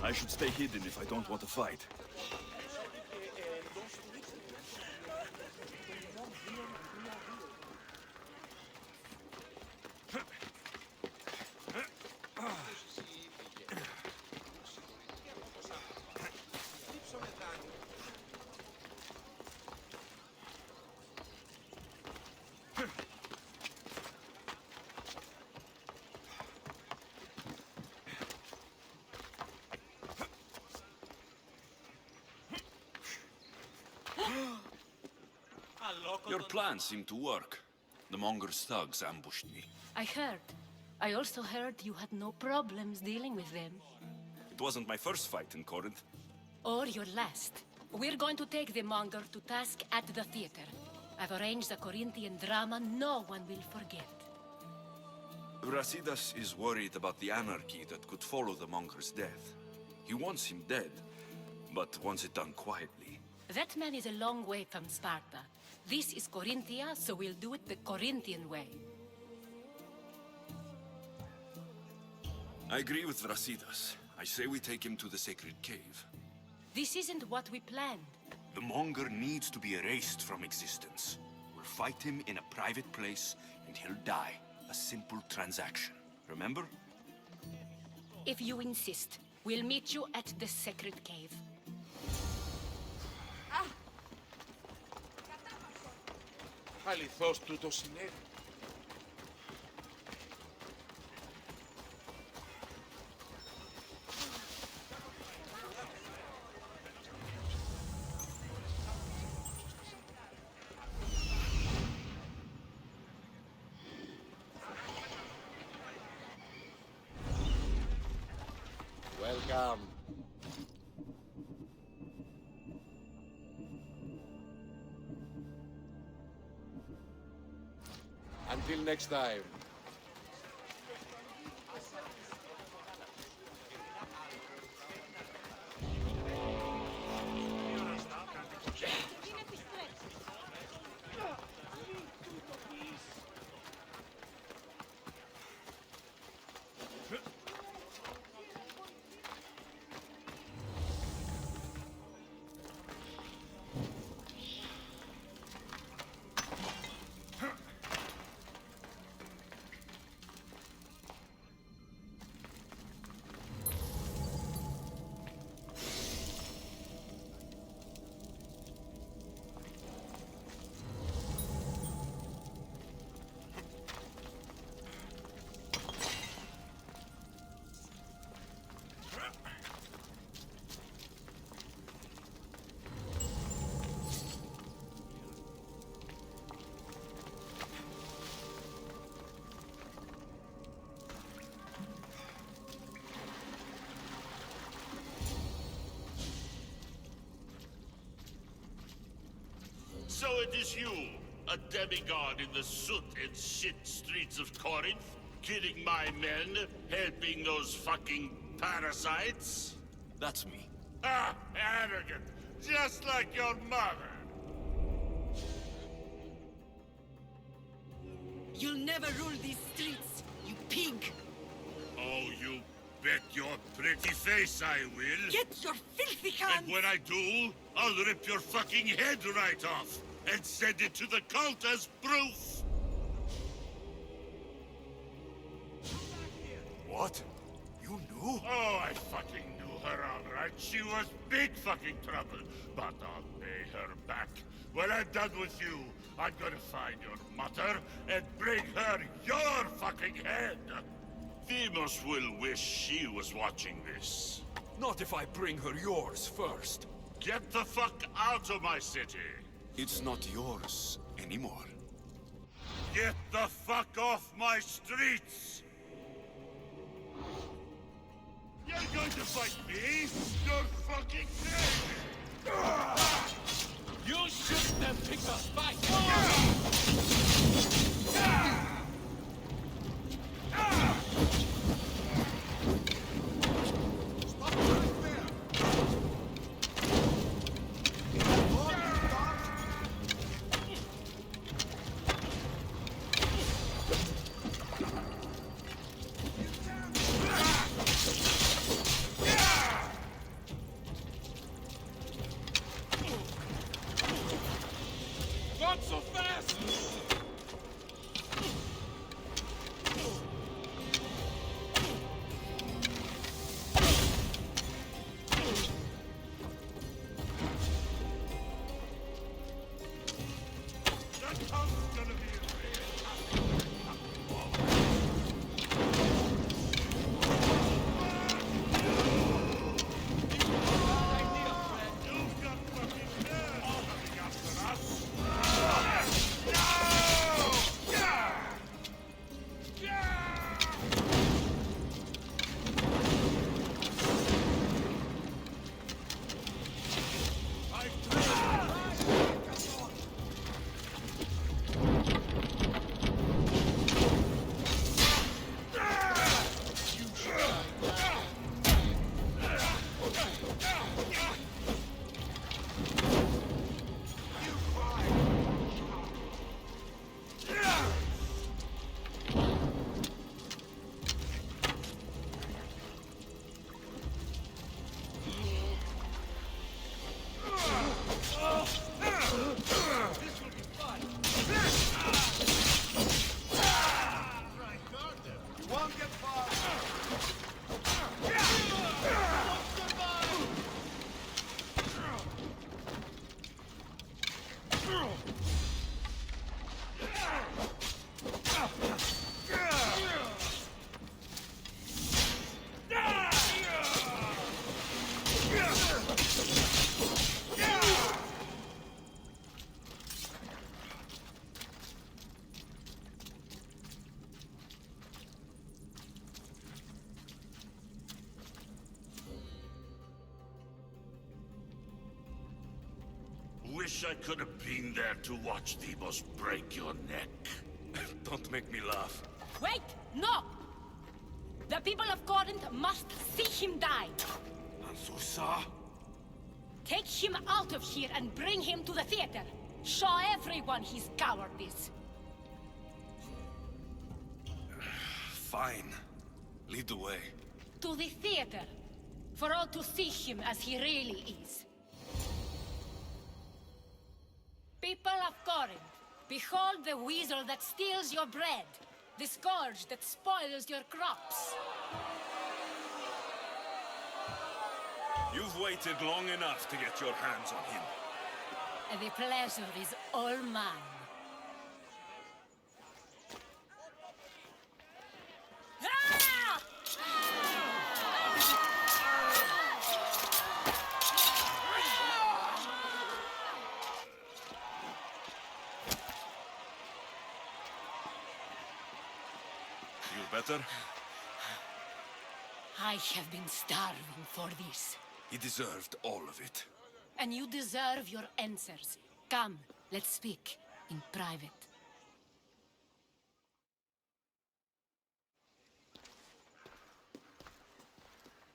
I should stay hidden if I don't want to fight. Your plan seemed to work. The Monger's thugs ambushed me. I heard. I also heard you had no problems dealing with them. It wasn't my first fight in Corinth. Or your last. We're going to take the Monger to task at the theater. I've arranged a Corinthian drama no one will forget. Brasidas is worried about the anarchy that could follow the Monger's death. He wants him dead, but wants it done quietly. That man is a long way from Sparta. This is Corinthia, so we'll do it the Corinthian way. I agree with Brasidas. I say we take him to the sacred cave. This isn't what we planned. The Monger needs to be erased from existence. We'll fight him in a private place, and he'll die. A simple transaction. Remember? If you insist, we'll meet you at the sacred cave. Αληθώς τούτο συνέβη. Welcome. Until next time. So it is you, a demigod in the soot and shit streets of Corinth, killing my men, helping those fucking parasites? That's me. Ah, arrogant, just like your mother. You'll never rule these streets, you pig! Oh, you bet your pretty face I will. Get your filthy hands! And when I do, I'll rip your fucking head right off and send it to the cult as proof. What? You knew? Oh, I fucking knew her all right. She was big fucking trouble, but I'll pay her back. When I'm done with you, I'm gonna find your mother and bring her your fucking head. Demos will wish she was watching this. Not if I bring her yours first. Get the fuck out of my city. It's not yours anymore. Get the fuck off my streets! You're going to fight me? You're fucking dead! You shouldn't have picked a fight! wish I could have been there to watch Thebos break your neck. Don't make me laugh. Wait! No! The people of Corinth must see him die. Anthusa? Take him out of here and bring him to the theater. Show everyone his cowardice. Fine. Lead the way. To the theater. For all to see him as he really is. People of Corinth, behold the weasel that steals your bread. The scourge that spoils your crops. You've waited long enough to get your hands on him. The pleasure is all mine. Ah! You better? I have been starving for this. He deserved all of it. And you deserve your answers. Come, let's speak in private.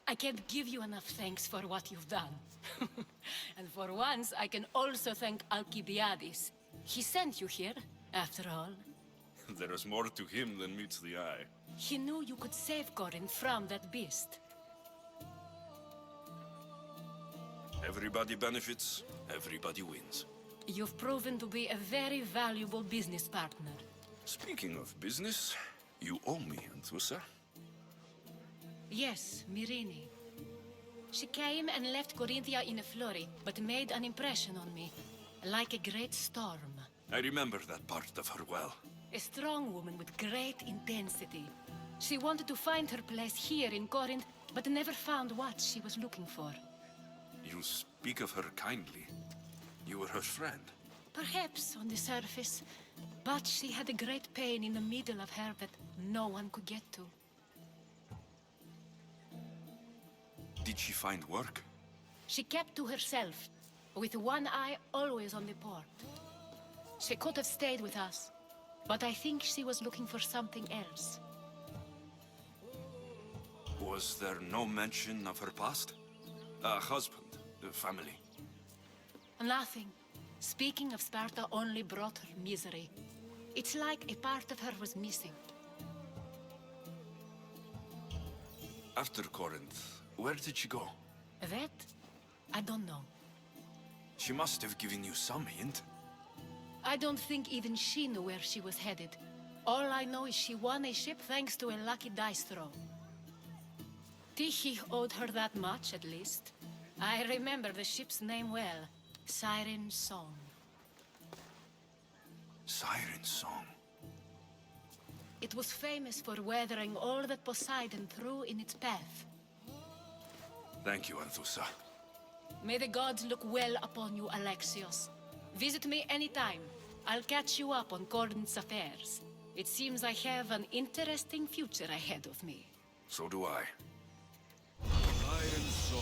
I can't give you enough thanks for what you've done. And for once, I can also thank Alcibiades. He sent you here, after all. There is more to him than meets the eye. He knew you could save Corinth from that beast. Everybody benefits, everybody wins. You've proven to be a very valuable business partner. Speaking of business, you owe me, Anthusa. Yes, Myrine. She came and left Corinthia in a flurry, but made an impression on me, like a great storm. I remember that part of her well. A strong woman with great intensity. She wanted to find her place here in Corinth, but never found what she was looking for. You speak of her kindly. You were her friend. Perhaps on the surface, but she had a great pain in the middle of her that no one could get to. Did she find work? She kept to herself, with one eye always on the port. She could have stayed with us, but I think she was looking for something else. Was there no mention of her past? A husband, a family? Nothing. Speaking of Sparta only brought her misery. It's like a part of her was missing. After Corinth, where did she go? That? I don't know. She must have given you some hint. I don't think even she knew where she was headed. All I know is she won a ship thanks to a lucky dice throw. Tyche owed her that much, at least. I remember the ship's name well. Siren Song. Siren Song. It was famous for weathering all that Poseidon threw in its path. Thank you, Anthusa. May the gods look well upon you, Alexios. Visit me anytime. I'll catch you up on Corinth's affairs. It seems I have an interesting future ahead of me. So do I. Siren Song.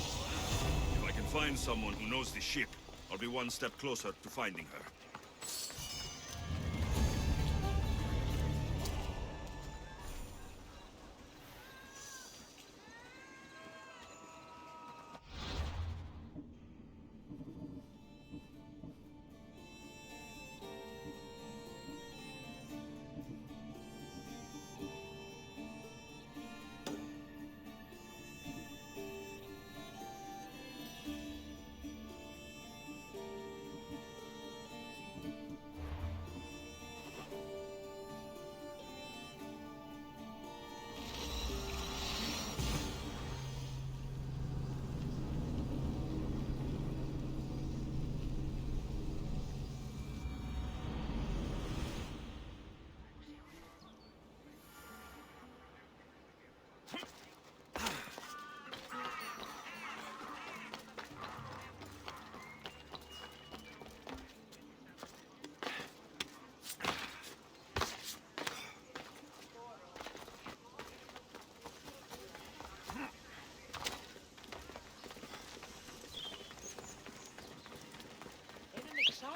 If I can find someone who knows the ship, I'll be one step closer to finding her.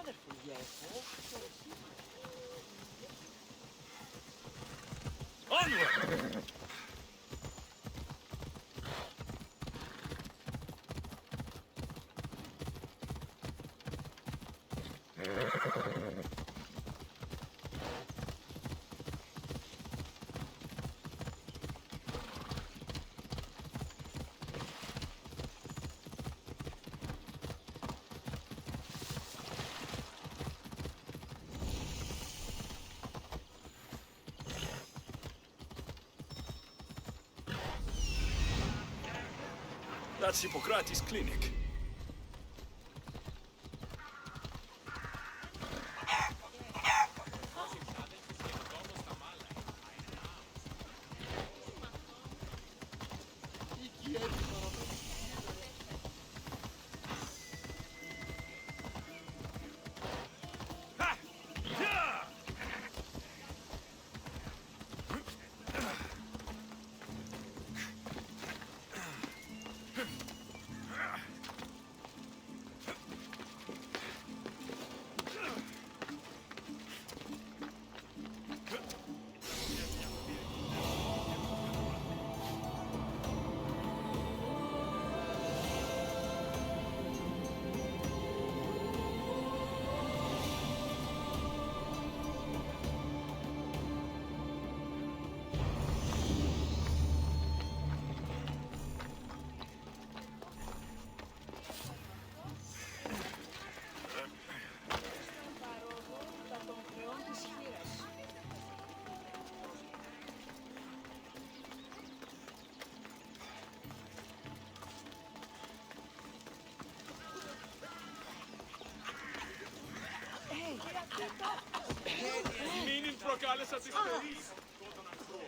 Wonderful, yes. Onward! That's Hippocrates' clinic.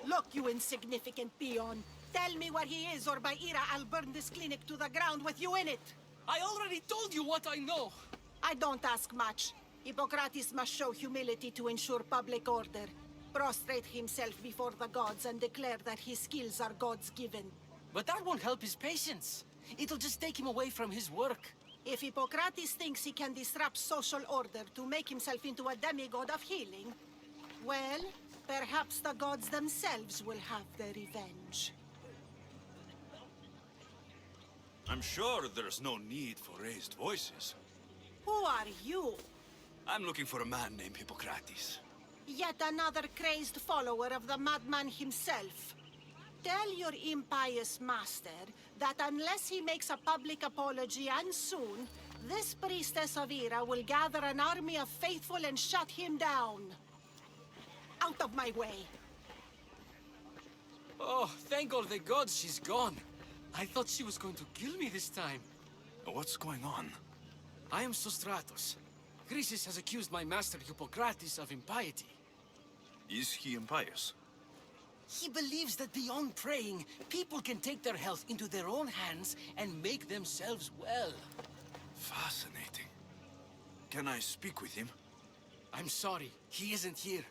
Look, you insignificant peon. Tell me where he is, or by Ira, I'll burn this clinic to the ground with you in it. I already told you what I know. I don't ask much. Hippocrates must show humility to ensure public order. Prostrate himself before the gods and declare that his skills are God's given. But that won't help his patients. It'll just take him away from his work. If Hippocrates thinks he can disrupt social order to make himself into a demigod of healing, well, perhaps the gods themselves will have their revenge. I'm sure there's no need for raised voices. Who are you? I'm looking for a man named Hippocrates. Yet another crazed follower of the madman himself. Tell your impious master that unless he makes a public apology, and soon, this priestess of Ira will gather an army of faithful and shut him down. Out of my way. Oh, thank all the gods she's gone. I thought she was going to kill me this time. What's going on? I am Sostratos. Chrysis has accused my master Hippocrates of impiety. Is he impious? He believes that beyond praying, people can take their health into their own hands and make themselves well. Fascinating. Can I speak with him? I'm sorry, he isn't here.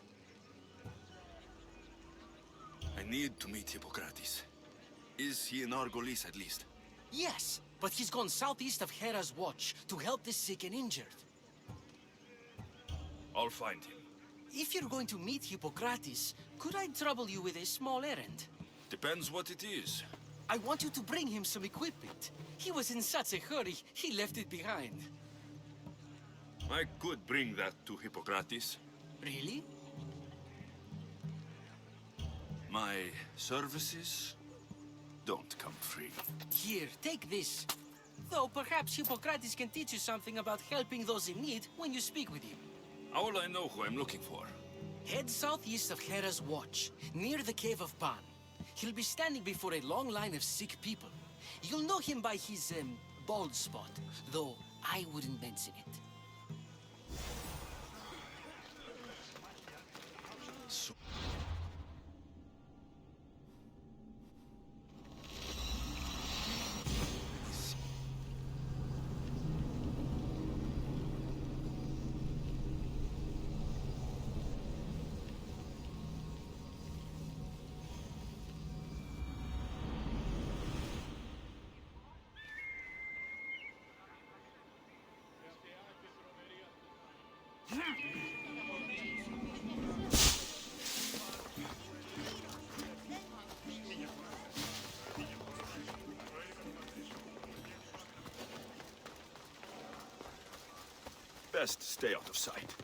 I need to meet Hippocrates. Is he in Argolis at least? Yes, but he's gone southeast of Hera's watch to help the sick and injured. I'll find him. If you're going to meet Hippocrates, could I trouble you with a small errand? Depends what it is. I want you to bring him some equipment. He was in such a hurry, he left it behind. I could bring that to Hippocrates. Really? My services don't come free. Here, take this. Though perhaps Hippocrates can teach you something about helping those in need when you speak with him. How will I know who I'm looking for? Head southeast of Hera's watch, near the cave of Pan. He'll be standing before a long line of sick people. You'll know him by his, bald spot, though I wouldn't mention it. Best stay out of sight.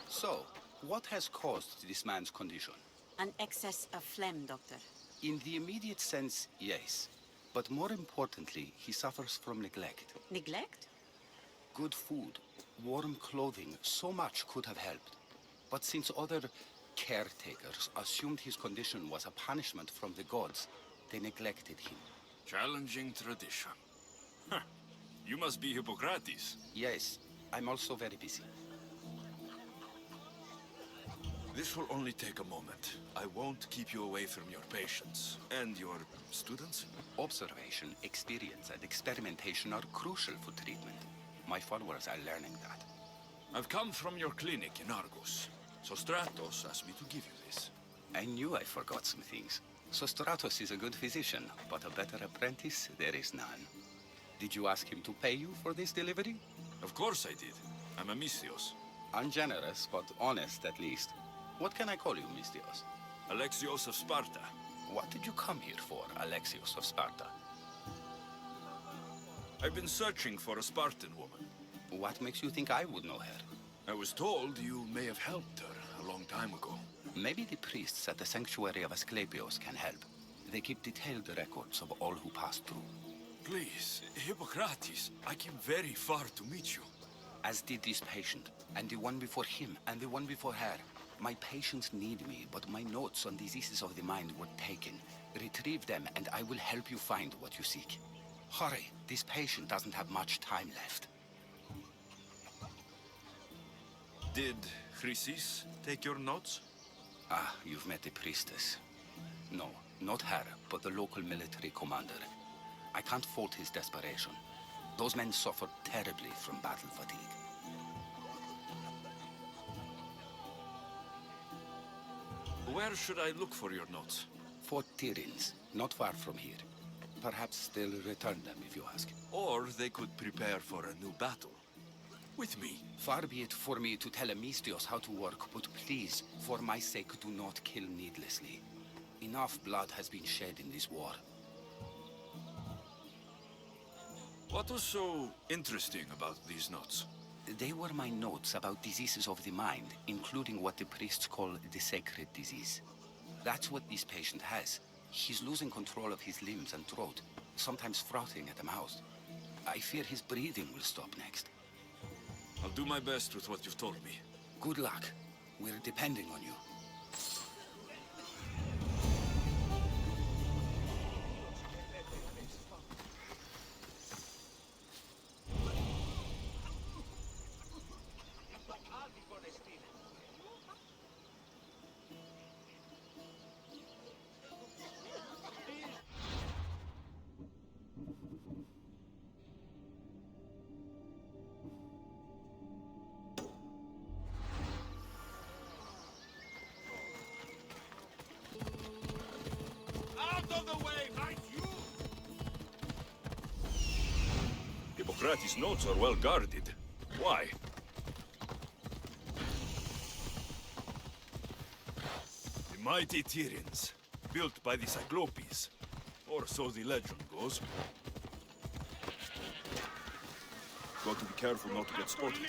So, what has caused this man's condition? An excess of phlegm, Doctor. In the immediate sense, yes. But more importantly, he suffers from neglect. Neglect? Good food, warm clothing, so much could have helped. But since other caretakers assumed his condition was a punishment from the gods, they neglected him. Challenging tradition. Huh. You must be Hippocrates. Yes, I'm also very busy. This will only take a moment. I won't keep you away from your patients. And your students? Observation, experience, and experimentation are crucial for treatment. My followers are learning that. I've come from your clinic in Argos. Sostratos asked me to give you this. I knew I forgot some things. Sostratos is a good physician, but a better apprentice there is none. Did you ask him to pay you for this delivery? Of course I did. I'm a Misthios. Ungenerous, but honest at least. What can I call you, Misthios? Alexios of Sparta. What did you come here for, Alexios of Sparta? I've been searching for a Spartan woman. What makes you think I would know her? I was told you may have helped her a long time ago. Maybe the priests at the sanctuary of Asclepios can help. They keep detailed records of all who pass through. Please, Hippocrates, I came very far to meet you. As did this patient, and the one before him, and the one before her. My patients need me, but my notes on diseases of the mind were taken. Retrieve them, and I will help you find what you seek. Hurry, this patient doesn't have much time left. Did Chrysis take your notes? Ah, you've met the priestess. No, not her, but the local military commander. I can't fault his desperation. Those men suffered terribly from battle fatigue. Where should I look for your notes? Fort Tyrins, not far from here. Perhaps they'll return them if you ask. Or they could prepare for a new battle. With me. Far be it for me to tell a Misthios how to work, but please, for my sake, do not kill needlessly. Enough blood has been shed in this war. What was so interesting about these notes? They were my notes about diseases of the mind, including what the priests call the sacred disease. That's what this patient has. He's losing control of his limbs and throat, sometimes frothing at the mouth. I fear his breathing will stop next. I'll do my best with what you've told me. Good luck. We're depending on you. Hippocrates' notes are well guarded. Why? The mighty Tyrins, built by the Cyclopes, or so the legend goes. Got to be careful not to get spotted.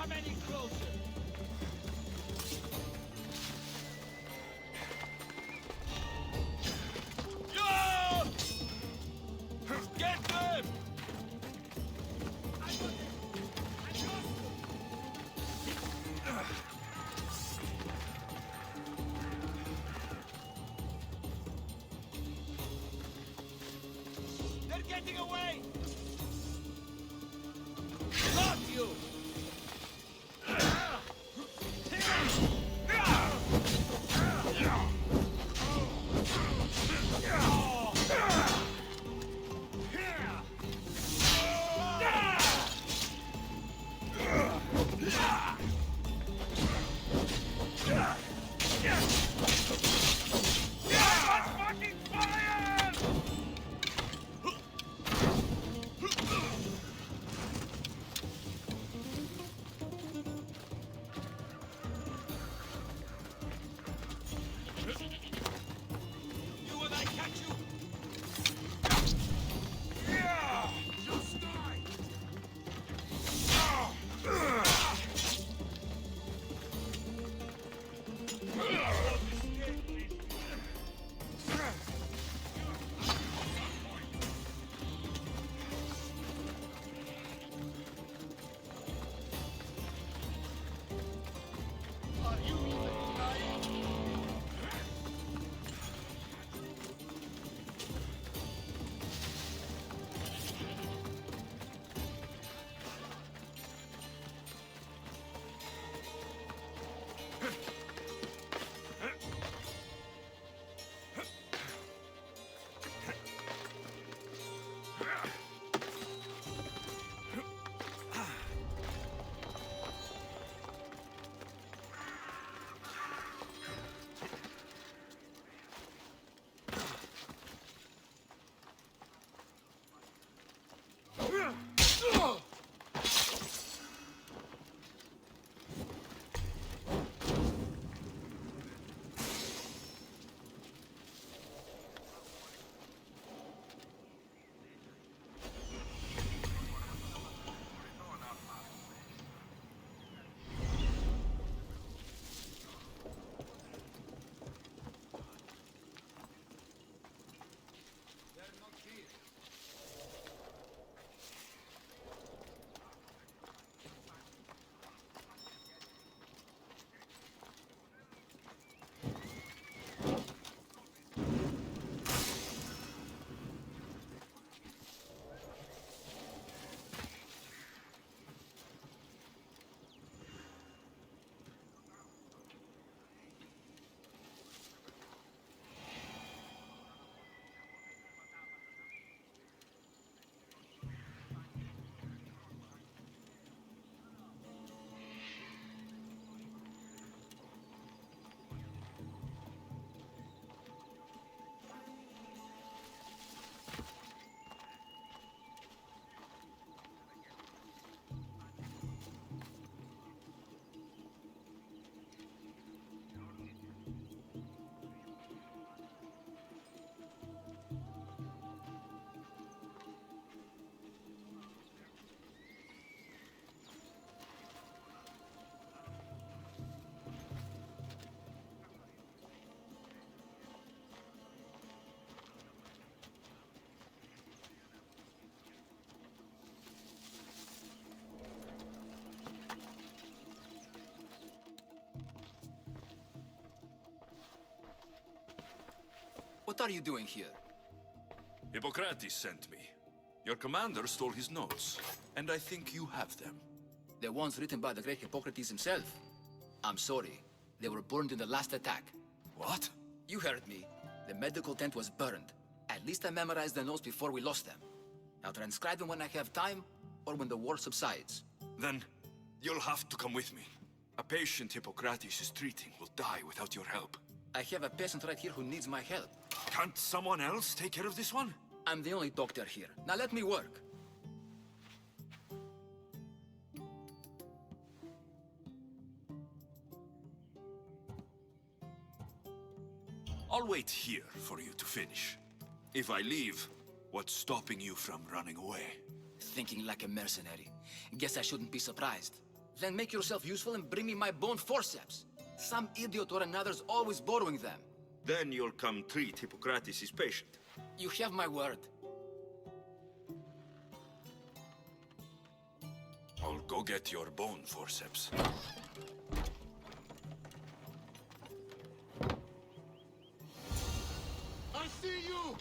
come any closer. Yeah! Get them! They're getting away! Got you! You and I catch you! What are you doing here? Hippocrates sent me. Your commander stole his notes, and I think you have them. The ones written by the great Hippocrates himself. I'm sorry. They were burned in the last attack. What? You heard me. The medical tent was burned. At least I memorized the notes before we lost them. I'll transcribe them when I have time, or when the war subsides. Then you'll have to come with me. A patient Hippocrates is treating will die without your help. I have a patient right here who needs my help. Can't someone else take care of this one? I'm the only doctor here. Now let me work. I'll wait here for you to finish. If I leave, what's stopping you from running away? Thinking like a mercenary. Guess I shouldn't be surprised. Then make yourself useful and bring me my bone forceps. Some idiot or another's always borrowing them. Then you'll come treat Hippocrates' patient. You have my word. I'll go get your bone forceps. I see you!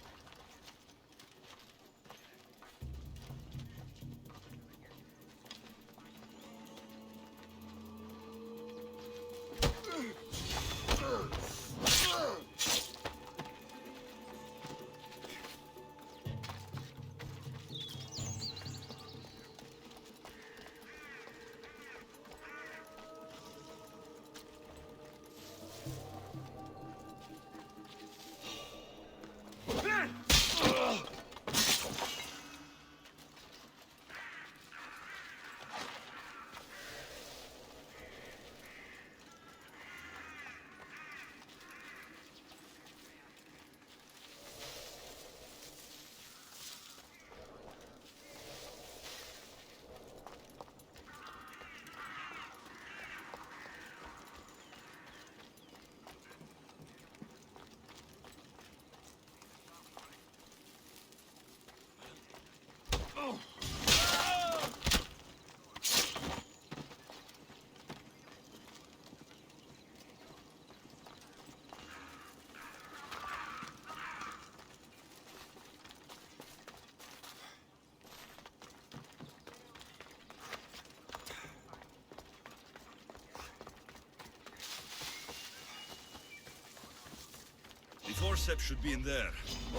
The forceps should be in there.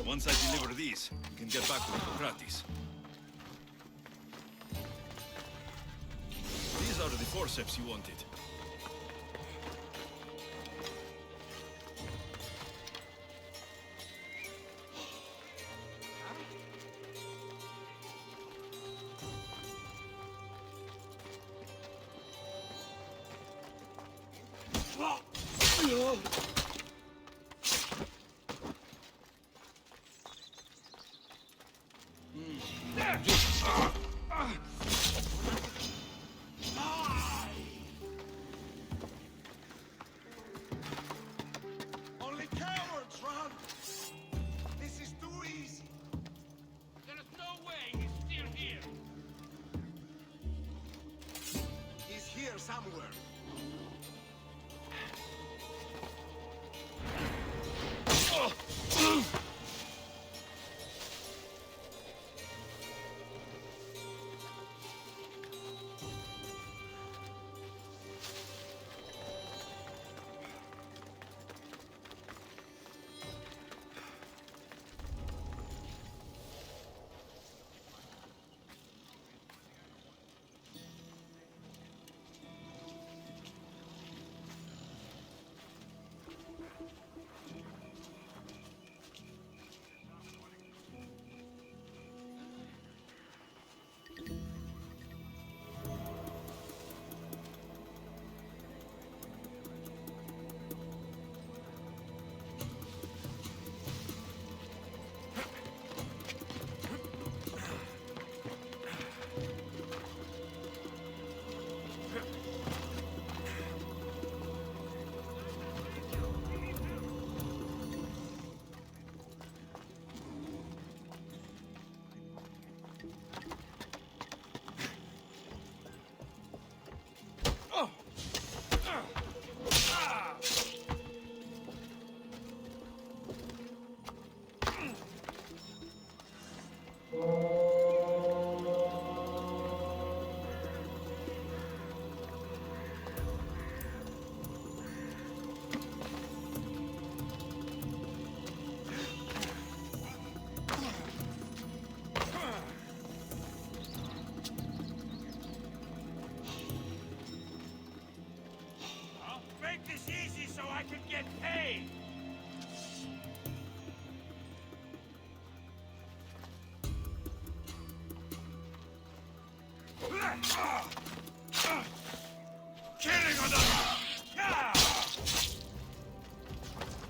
Once I deliver these, we can get back to Hippocrates. These are the forceps you wanted. Only cowards run! This is too easy! There's no way he's still here! He's here somewhere. Make this easy so I can get paid! Killing another!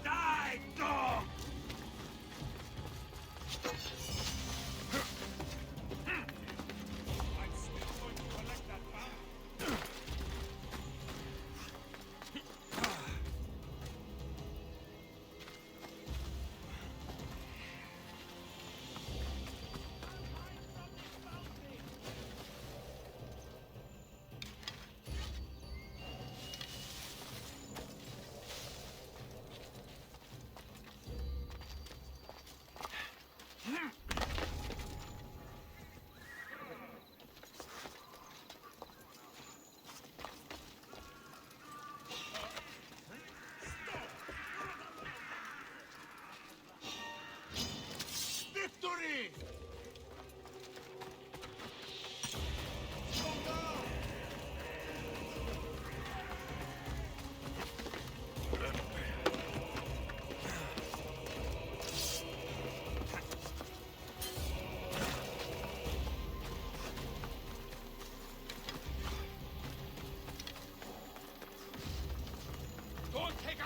Die, dog! I'm still going to collect that bounty.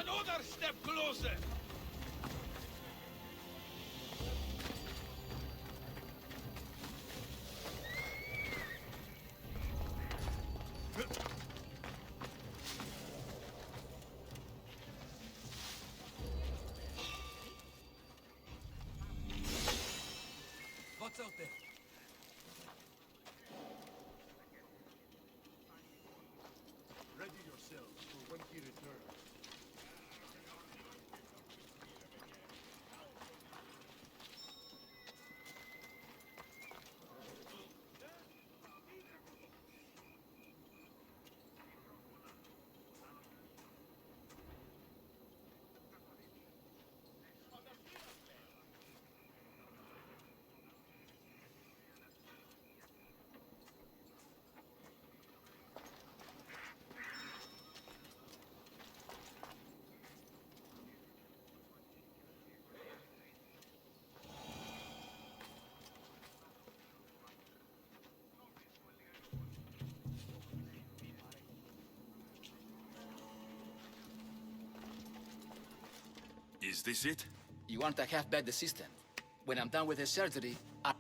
Another step closer! What's out there? Ready yourselves for when he returns. Is this it? You aren't a half-bad assistant. When I'm done with his surgery, I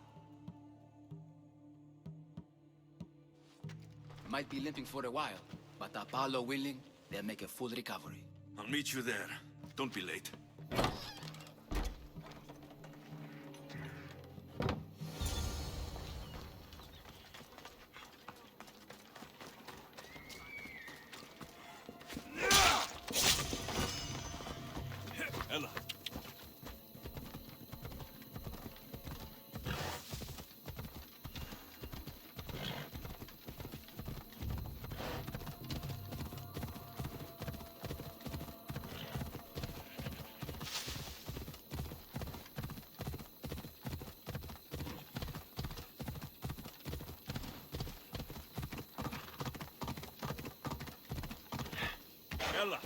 might be limping for a while, but Apollo willing, they'll make a full recovery. I'll meet you there. Don't be late. Ella. Ella.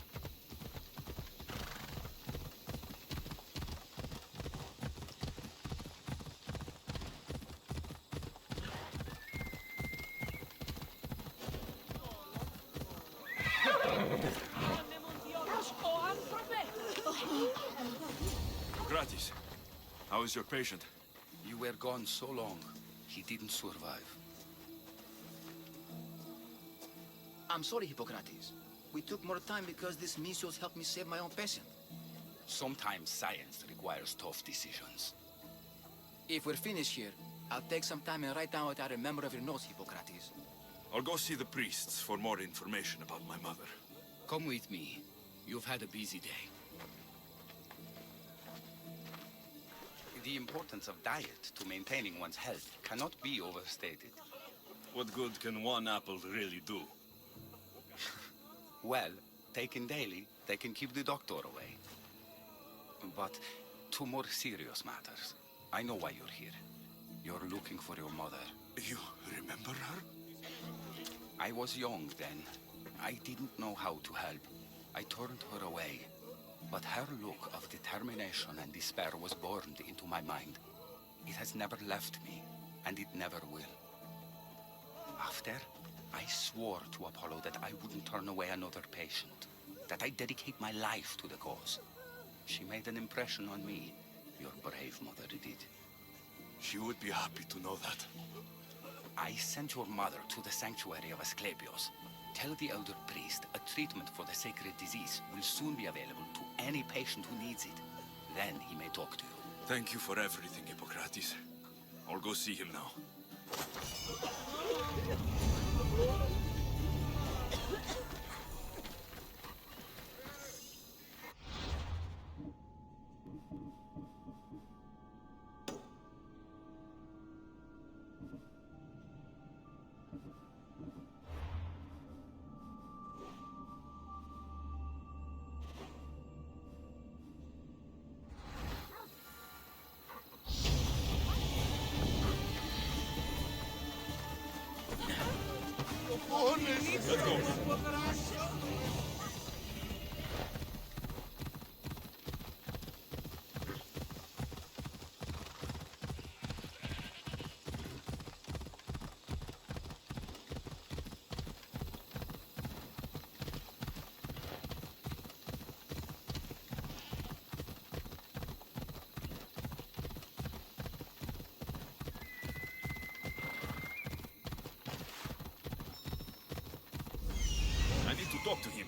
Gratis. How is your patient? You were gone so long, he didn't survive. I'm sorry, Hippocrates. We took more time because this Misios helped me save my own patient. Sometimes science requires tough decisions. If we're finished here, I'll take some time and write down what I remember of your notes, Hippocrates. I'll go see the priests for more information about my mother. Come with me. You've had a busy day. The importance of diet to maintaining one's health cannot be overstated. What good can one apple really do? Well, taken daily, they can keep the doctor away. But to more serious matters, I know why you're here. You're looking for your mother. You remember her? I was young then. I didn't know how to help. I turned her away. But her look of determination and despair was burned into my mind. It has never left me, and it never will. After, I swore to Apollo that I wouldn't turn away another patient, that I'd dedicate my life to the cause. She made an impression on me. Your brave mother did. She would be happy to know that. I sent your mother to the sanctuary of Asclepios. Tell the elder priest a treatment for the sacred disease will soon be available to any patient who needs it. Then he may talk to you. Thank you for everything, Hippocrates. I'll go see him now. talk to him.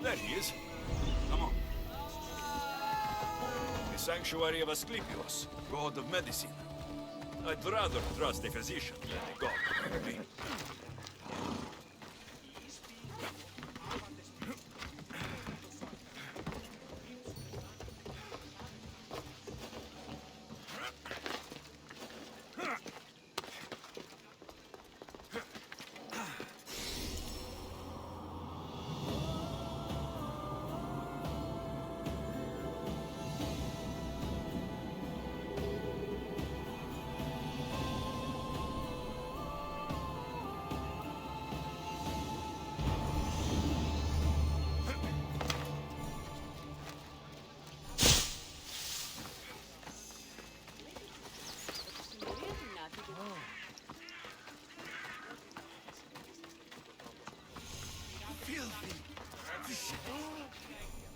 There he is. Come on. The sanctuary of Asclepius, god of medicine. I'd rather trust a physician than a god.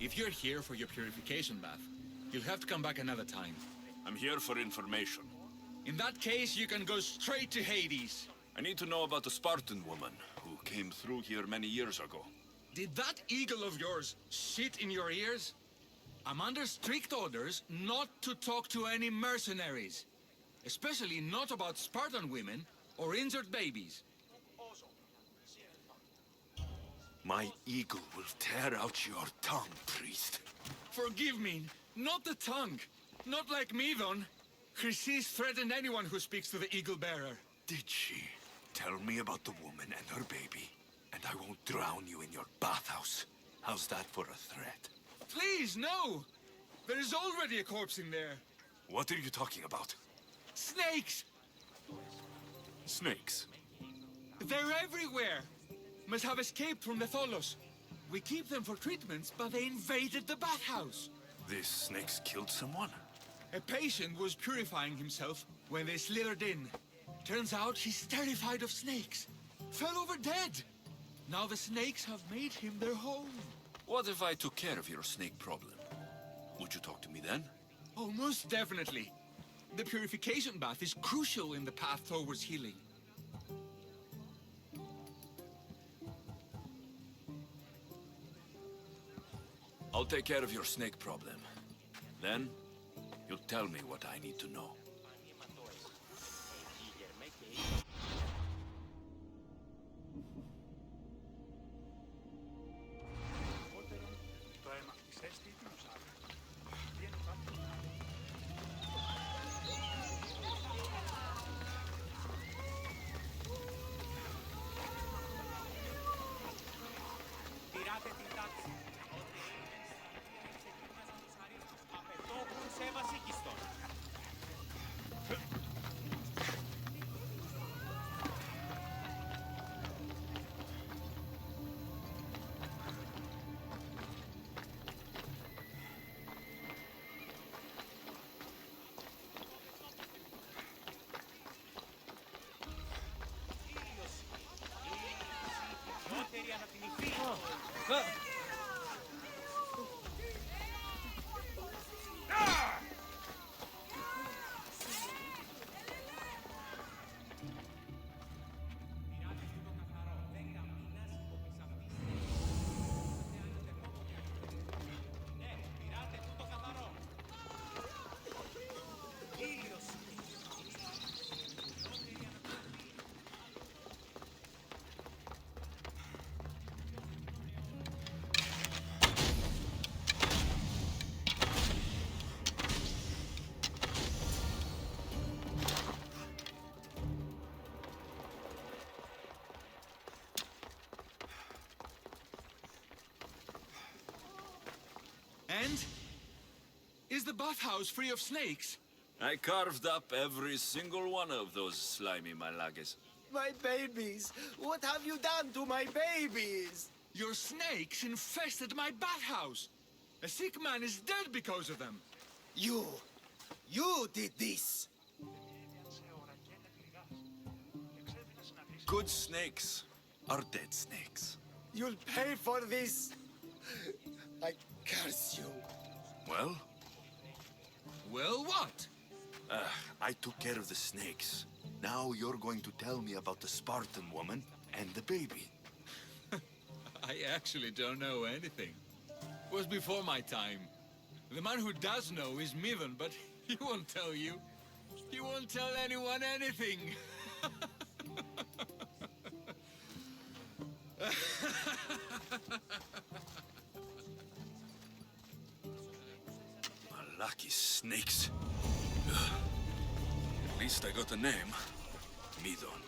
If you're here for your purification bath, you'll have to come back another time. I'm here for information. In that case, you can go straight to Hades. I need to know about the Spartan woman who came through here many years ago. Did that eagle of yours shit in your ears? I'm under strict orders not to talk to any mercenaries. Especially not about Spartan women or injured babies. My eagle will tear out your tongue, priest. Forgive me, not the tongue. Not like me, Don. Chrysis threatened anyone who speaks to the eagle bearer. Did she? Tell me about the woman and her baby, and I won't drown you in your bathhouse. How's that for a threat? Please, no! There is already a corpse in there. What are you talking about? Snakes! Snakes? They're everywhere! Must have escaped from the Tholos. We keep them for treatments, but they invaded the bathhouse. These snakes killed someone? A patient was purifying himself when they slithered in. Turns out he's terrified of snakes. Fell over dead. Now the snakes have made him their home. What if I took care of your snake problem? Would you talk to me then? Oh, most definitely. The purification bath is crucial in the path towards healing. I'll take care of your snake problem. Then, you'll tell me what I need to know. And? Is the bathhouse free of snakes? I carved up every single one of those slimy malagas. My babies! What have you done to my babies? Your snakes infested my bathhouse. A sick man is dead because of them. You did this! Good snakes are dead snakes. You'll pay for this! I curse you. Well, Well, what? I took care of the snakes. Now you're going to tell me about the Spartan woman and the baby. I actually don't know anything. It was before my time. The man who does know is Mivan, but he won't tell you. He won't tell anyone anything. Lucky snakes. At least I got a name. Midon.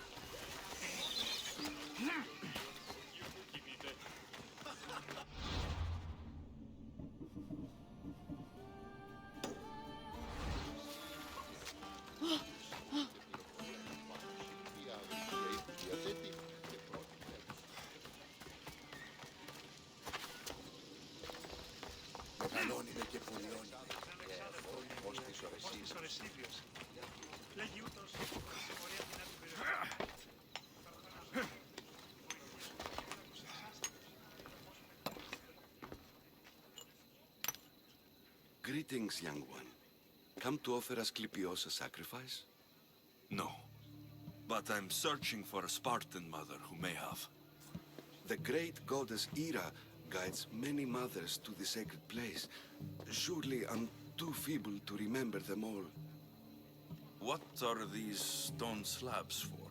Greetings, young one. Come to offer Asclepios a sacrifice? No. But I'm searching for a Spartan mother who may have. The great goddess Hera guides many mothers to the sacred place. Surely I'm too feeble to remember them all. What are these stone slabs for?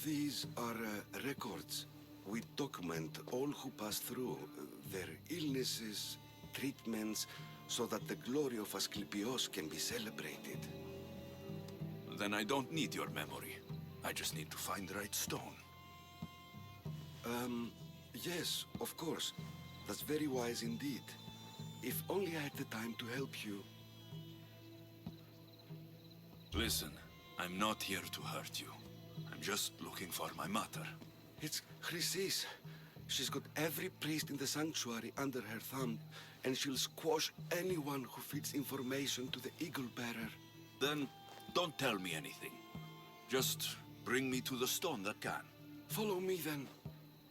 These are records. We document all who pass through, their illnesses, treatments, so that the glory of Asclepios can be celebrated. Then I don't need your memory. I just need to find the right stone. Yes, of course. That's very wise indeed. If only I had the time to help you. Listen, I'm not here to hurt you. I'm just looking for my mother. It's Chrysis. She's got every priest in the sanctuary under her thumb, and she'll squash anyone who feeds information to the Eagle Bearer. Then don't tell me anything. Just bring me to the stone that can. Follow me then.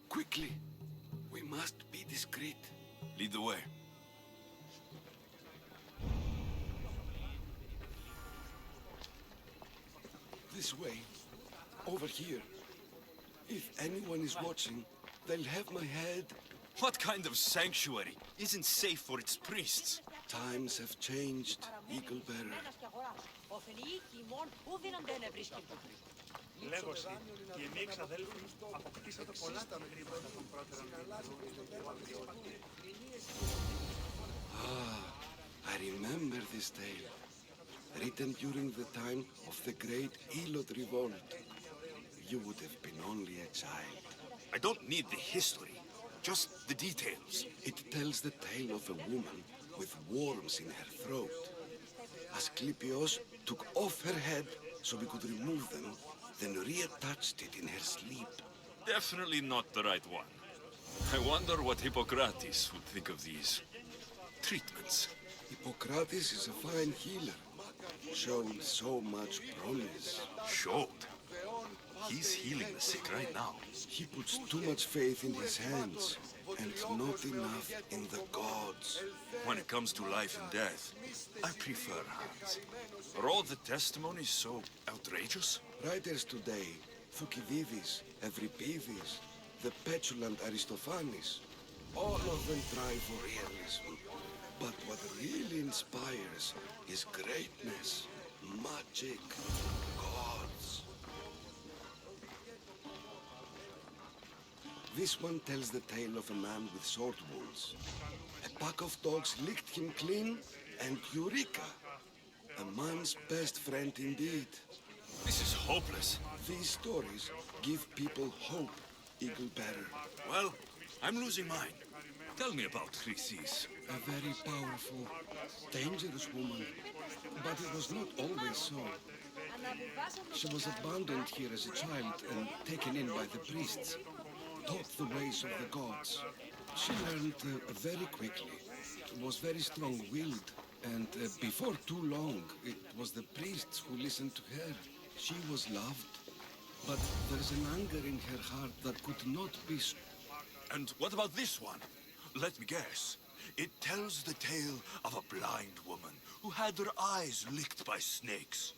Quickly. We must be discreet. Lead the way. This way. Over here. If anyone is watching, they'll have my head. What kind of sanctuary isn't safe for its priests? Times have changed, Eagle Bearer. Λέγωση, οι εμείς εξαδέλφοι αποκτήσατε πολλά τα γρήγορα των πρώτερων. I remember this tale. Written during the time of the great Elot revolt. You would have been only a child. I don't need the history, just the details. It tells the tale of a woman with worms in her throat. Asclepios took off her head so we could remove them, then reattached it in her sleep. Definitely not the right one. I wonder what Hippocrates would think of these treatments. Hippocrates is a fine healer. Shown so much promise. Showed? He's healing the sick right now. He puts too much faith in his hands, and not enough in the gods. When it comes to life and death, I prefer hands. Are all the testimonies so outrageous? Writers today, Thucydides, Euripides, the petulant Aristophanes, all of them try for realism. But what really inspires is greatness, magic, gods. This one tells the tale of a man with sword wounds. A pack of dogs licked him clean, and Eureka! A man's best friend indeed. This is hopeless. These stories give people hope, Eagle Bearer. Well, I'm losing mine. Tell me about Chrysis. A very powerful, dangerous woman. But it was not always so. She was abandoned here as a child and taken in by the priests. Taught the ways of the gods. She learned very quickly. Was very strong-willed. And before too long, it was the priests who listened to her. She was loved. But there's an anger in her heart that could not be... And what about this one? Let me guess. It tells the tale of a blind woman who had her eyes licked by snakes.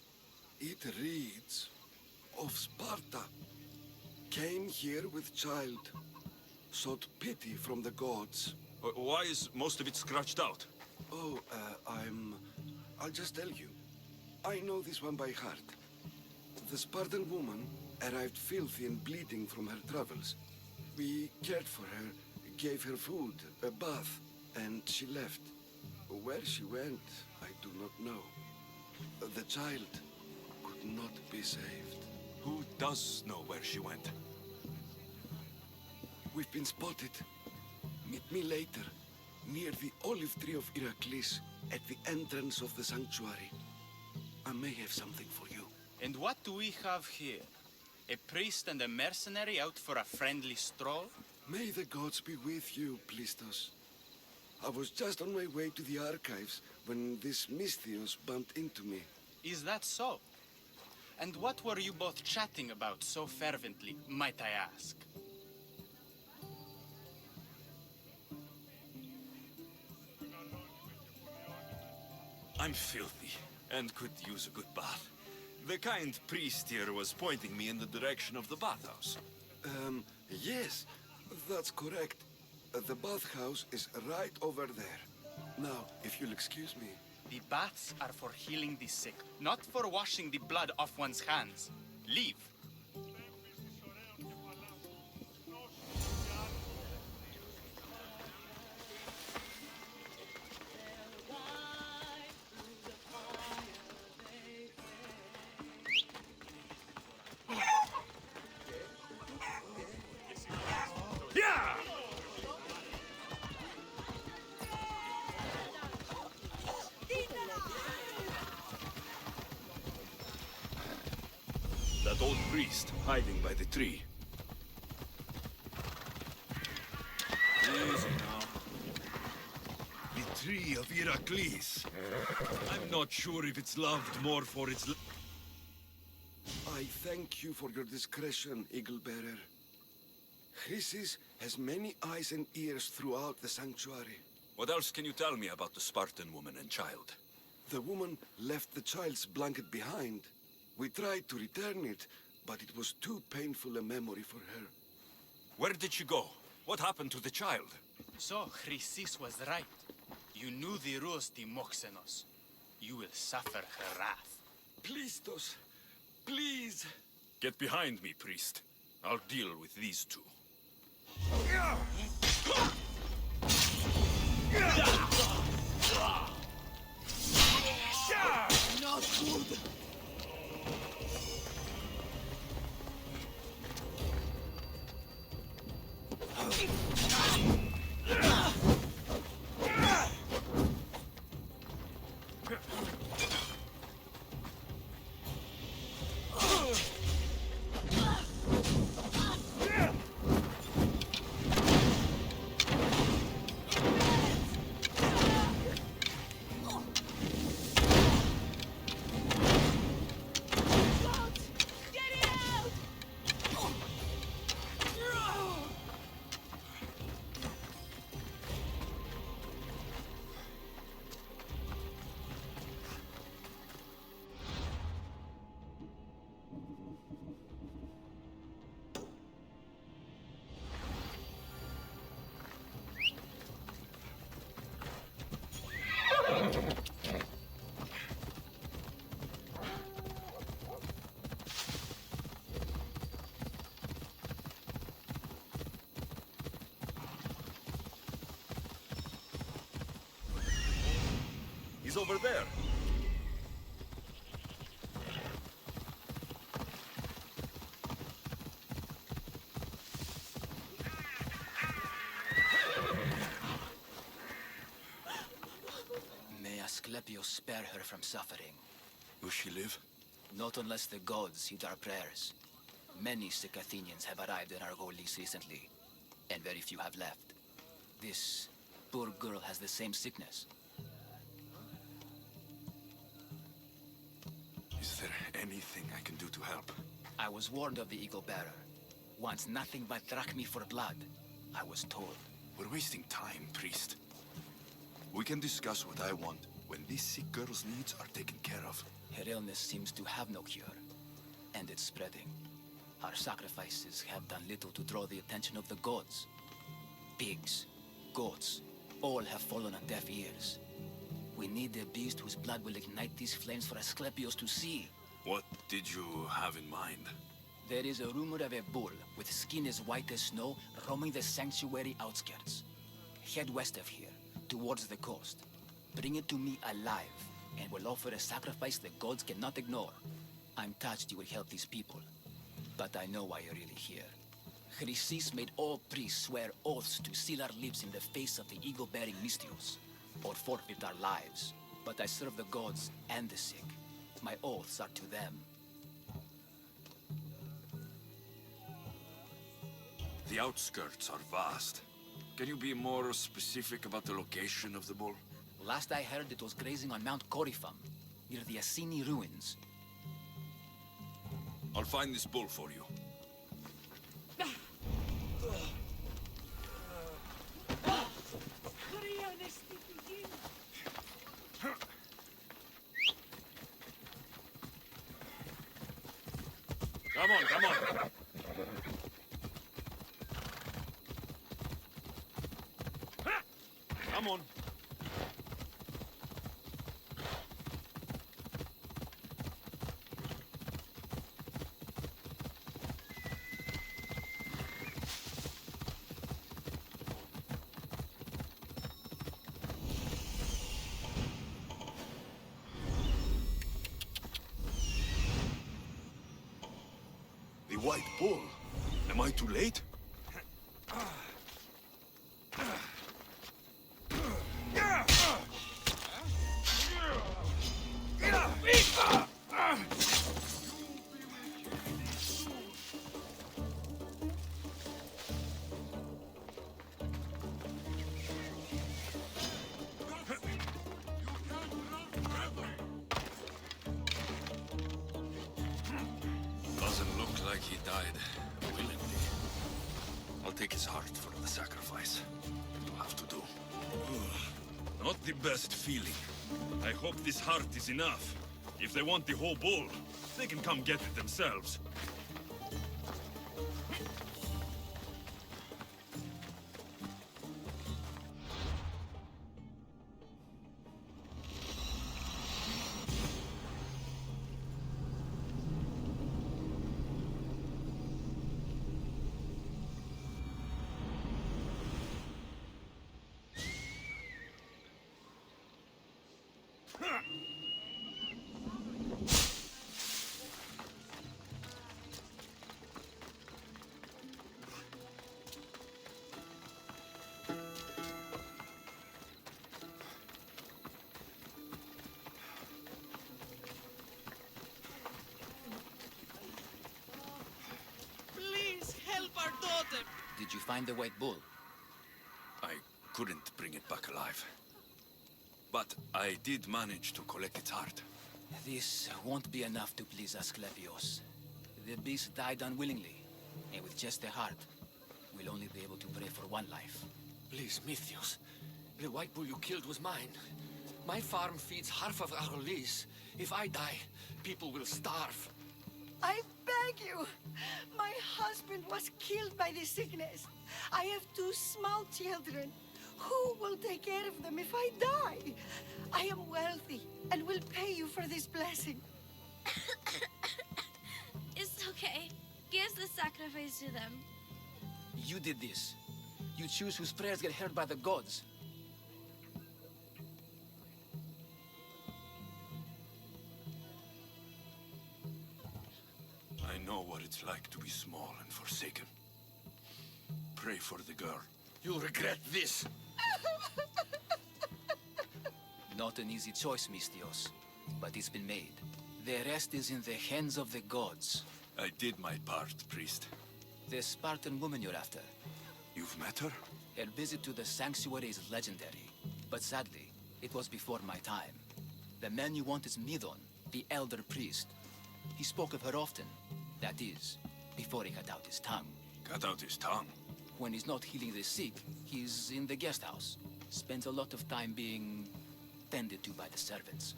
It reads of Sparta. Came here with child. Sought pity from the gods. Why is most of it scratched out? Oh, I'll just tell you. I know this one by heart. The Spartan woman arrived filthy and bleeding from her travels. We cared for her, gave her food, a bath, and she left. Where she went, I do not know. The child could not be saved. Who does know where she went? We've been spotted. Meet me later, near the olive tree of Heracles, at the entrance of the sanctuary. I may have something for you. And what do we have here? A priest and a mercenary out for a friendly stroll? May the gods be with you, Plistos. I was just on my way to the archives when this Misthios bumped into me. Is that so? And what were you both chatting about so fervently, might I ask? I'm filthy and could use a good bath. The kind priest here was pointing me in the direction of the bathhouse. Yes, that's correct. The bathhouse is right over there. Now, if you'll excuse me. The baths are for healing the sick, not for washing the blood off one's hands. Leave. That old priest hiding by the tree. Easy now. The tree of Heracles. I'm not sure if it's loved more for its... I thank you for your discretion, Eagle Bearer. Chrysis has many eyes and ears throughout the sanctuary. What else can you tell me about the Spartan woman and child? The woman left the child's blanket behind. We tried to return it, but it was too painful a memory for her. Where did she go? What happened to the child? So, Chrysis was right. You knew the rules, Timoxenos. You will suffer her wrath. Plistos, please. Get behind me, priest. I'll deal with these two. Not good. He's over there. May Asclepius spare her from suffering. Will she live? Not unless the gods heed our prayers. Many sick Athenians have arrived in Argolis recently, and very few have left. This poor girl has the same sickness. Is there anything I can do to help? I was warned of the Eagle Bearer. Wants nothing but drachmi for blood, I was told. We're wasting time, priest. We can discuss what I want when this sick girl's needs are taken care of. Her illness seems to have no cure, and it's spreading. Our sacrifices have done little to draw the attention of the gods. Pigs, goats, all have fallen on deaf ears. We need a beast whose blood will ignite these flames for Asclepios to see. What did you have in mind? There is a rumor of a bull with skin as white as snow roaming the sanctuary outskirts. Head west of here, towards the coast. Bring it to me alive, and we'll offer a sacrifice the gods cannot ignore. I'm touched you will help these people, but I know why you're really here. Chrysis made all priests swear oaths to seal our lips in the face of the eagle-bearing Mystios, or forfeit our lives. But I serve the gods and the sick. My oaths are to them. The outskirts are vast. Can you be more specific about the location of the bull? Last I heard, it was grazing on Mount Corifum, near the Assini ruins. I'll find this bull for you. Come on, come on. Come on. The white bull. Am I too late? Doesn't look like he died willingly. I'll take his heart for the sacrifice. It'll have to do. Not the best feeling. I hope this heart is enough. If they want the whole bull, they can come get it themselves. Did you find the white bull? I couldn't bring it back alive. But I did manage to collect its heart. This won't be enough to please Asclepios. The beast died unwillingly, and with just the heart, we'll only be able to pray for one life. Please, Mythios. The white bull you killed was mine. My farm feeds half of Arolis. If I die, people will starve. I beg you. My husband was killed by this sickness. I have 2 small children. Who will take care of them if I die? I am wealthy and will pay you for this blessing. It's okay. Give the sacrifice to them. You did this. You choose whose prayers get heard by the gods. I know what it's like to be small and forsaken. Pray for the girl. You'll regret this. Not an easy choice, Mystios, but it's been made. The rest is in the hands of the gods. I did my part, priest. The Spartan woman you're after. You've met her? Her visit to the sanctuary is legendary, but sadly, it was before my time. The man you want is Midon, the elder priest. He spoke of her often. That is, before he cut out his tongue. Cut out his tongue? When he's not healing the sick, he's in the guest house. Spends a lot of time being tended to by the servants.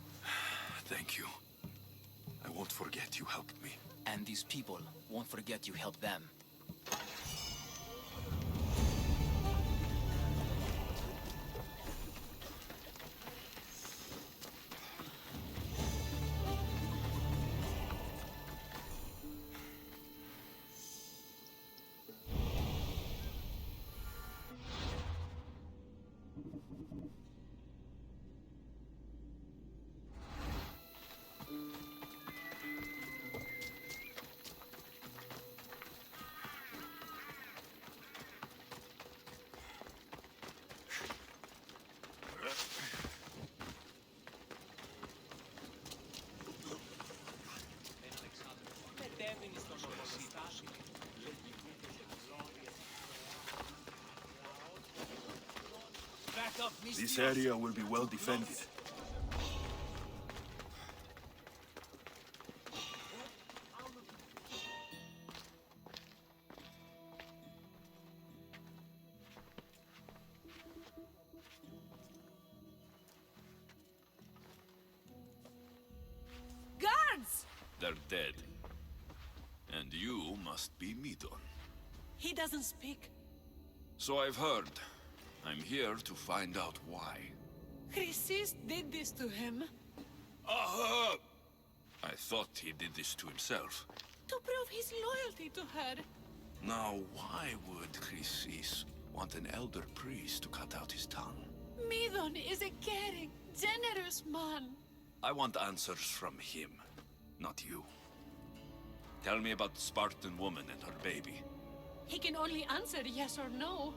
Thank you. I won't forget you helped me. And these people won't forget you helped them. This area will be well defended. Guards! They're dead. And you must be Midon. He doesn't speak. So I've heard. I'm here to find out why. Chrysis did this to him. Aha! I thought he did this to himself. To prove his loyalty to her. Now, why would Chrysis want an elder priest to cut out his tongue? Midon is a caring, generous man. I want answers from him, not you. Tell me about the Spartan woman and her baby. He can only answer yes or no.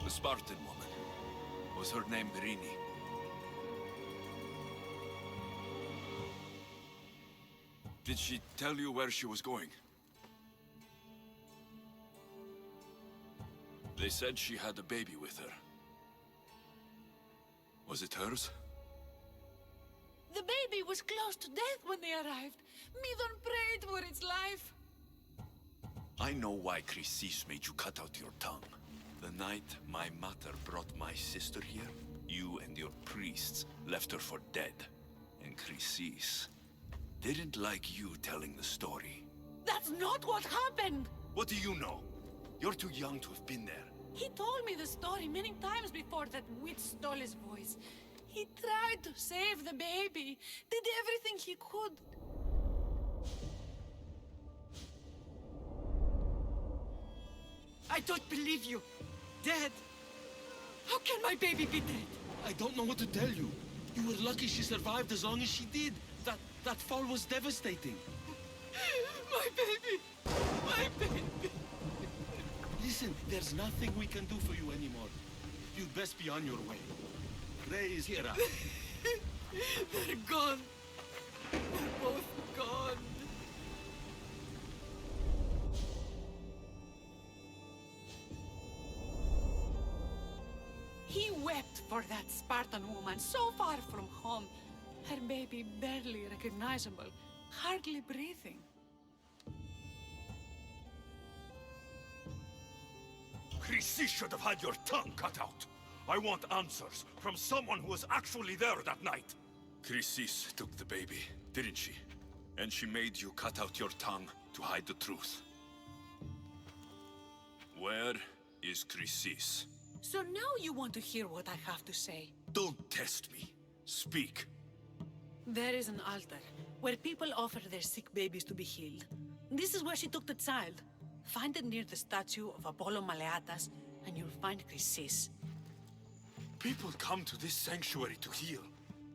The Spartan woman. Was her name Rini? Did she tell you where she was going? They said she had a baby with her. Was it hers? The baby was close to death when they arrived. Midon prayed for its life. I know why Chrysis made you cut out your tongue. The night my mother brought my sister here, you and your priests left her for dead. And Chrysis didn't like you telling the story. That's not what happened! What do you know? You're too young to have been there. He told me the story many times before that witch stole his voice. He tried to save the baby, did everything he could. I don't believe you. Dead. How can my baby be dead? I don't know what to tell you. You were lucky she survived as long as she did. That fall was devastating. My baby! My baby! Listen, there's nothing we can do for you anymore. You'd best be on your way. Ray is here. They're gone. They're both gone. He wept for that Spartan woman so far from home. Her baby barely recognizable, hardly breathing. Chrysis should have had your tongue cut out. I want answers from someone who was actually there that night. Chrysis took the baby, didn't she? And she made you cut out your tongue to hide the truth. Where is Chrysis? So now you want to hear what I have to say. Don't test me. Speak. There is an altar where people offer their sick babies to be healed. This is where she took the child. Find it near the statue of Apollo Maleatas, and you'll find Chrysis. People come to this sanctuary to heal,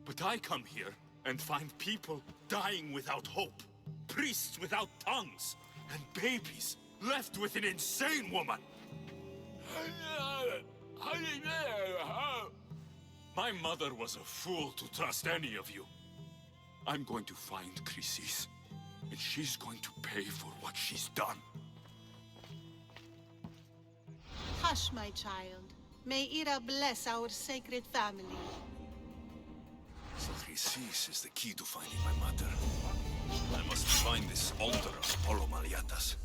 but I come here and find people dying without hope, priests without tongues, and babies left with an insane woman. My mother was a fool to trust any of you. I'm going to find Chrysis, and she's going to pay for what she's done. Hush, my child. May Ira bless our sacred family. So Chrysis is the key to finding my mother. I must find this altar of Apollo Maliatas.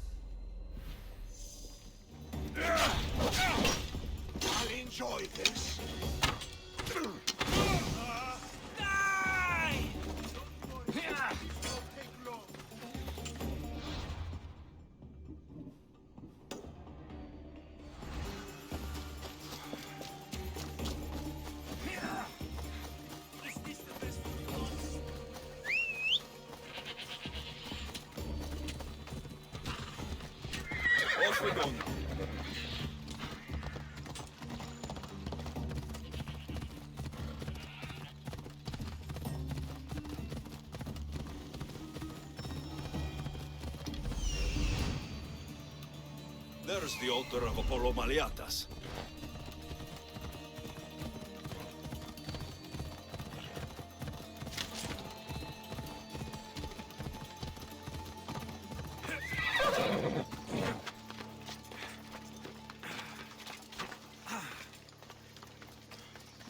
I'll enjoy this. Off we go now. There's the altar of Apollo Maliatas.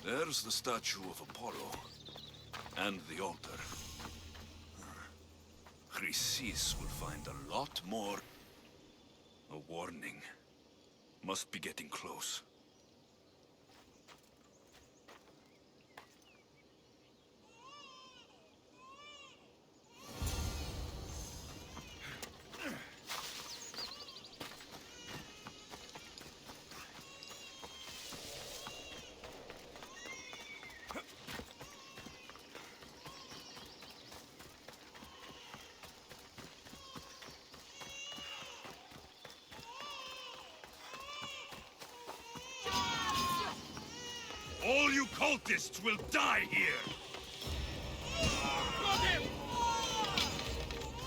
There's the statue of Apollo. And the altar. Chrysis will find a lot more. A warning. Must be getting close. All you cultists will die here! Got him!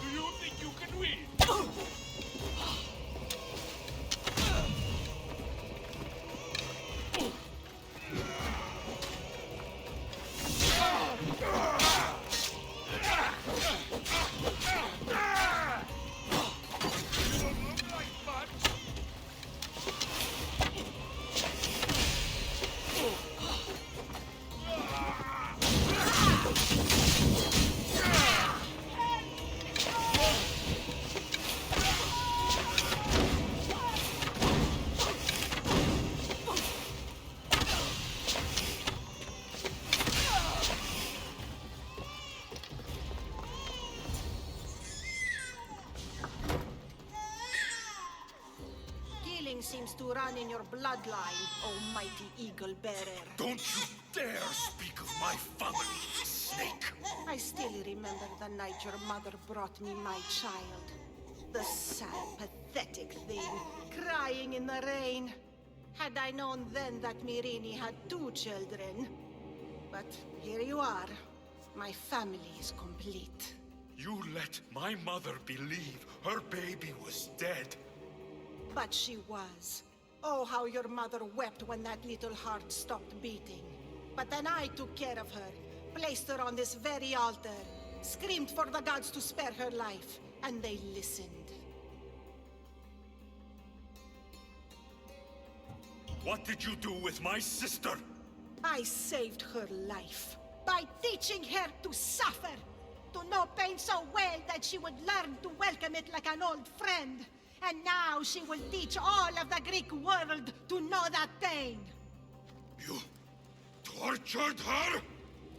Do you think you can win? Seems to run in your bloodline, oh mighty eagle bearer. Don't you dare speak of my family, snake! I still remember the night your mother brought me my child. The sad, pathetic thing, crying in the rain. Had I known then that Mirini had 2 children. But here you are. My family is complete. You let my mother believe her baby was dead. But she was. Oh, how your mother wept when that little heart stopped beating. But then I took care of her, placed her on this very altar, screamed for the gods to spare her life, and they listened. What did you do with my sister? I saved her life by teaching her to suffer, to know pain so well that she would learn to welcome it like an old friend. And now she will teach all of the Greek world to know that pain. You tortured her?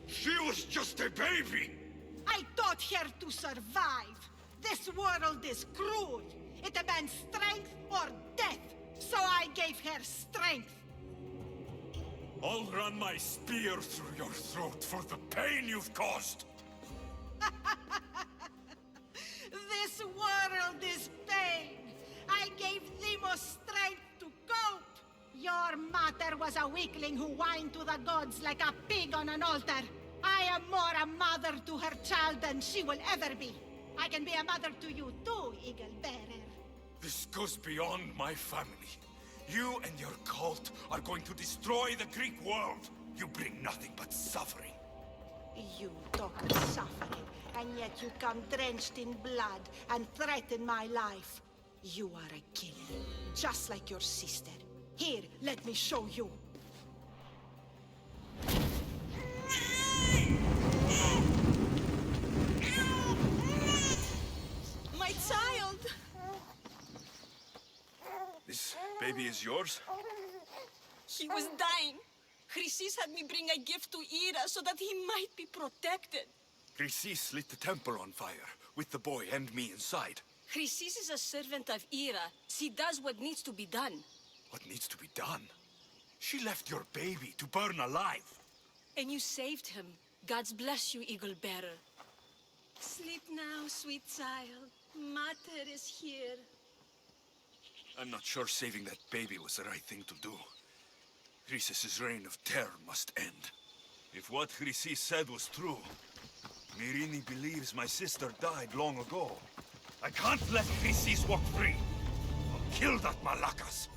She was just a baby! I taught her to survive. This world is cruel. It demands strength or death. So I gave her strength. I'll run my spear through your throat for the pain you've caused! This world is pain. I gave Demos strength to cope. Your mother was a weakling who whined to the gods like a pig on an altar. I am more a mother to her child than she will ever be. I can be a mother to you too, Eagle Bearer. This goes beyond my family. You and your cult are going to destroy the Greek world. You bring nothing but suffering. You talk of suffering, and yet you come drenched in blood and threaten my life. You are a killer, just like your sister. Here, let me show you. My child! This baby is yours? He was dying. Chrysis had me bring a gift to Ira so that he might be protected. Chrysis lit the temple on fire, with the boy and me inside. Chrysis is a servant of Ira. She does what needs to be done. What needs to be done? She left your baby to burn alive. And you saved him. God's bless you, Eagle Bearer. Sleep now, sweet child. Mater is here. I'm not sure saving that baby was the right thing to do. Chrysis' reign of terror must end. If what Chrysis said was true, Mirini believes my sister died long ago. I can't let Chrysis walk free. I'll kill that Malakas.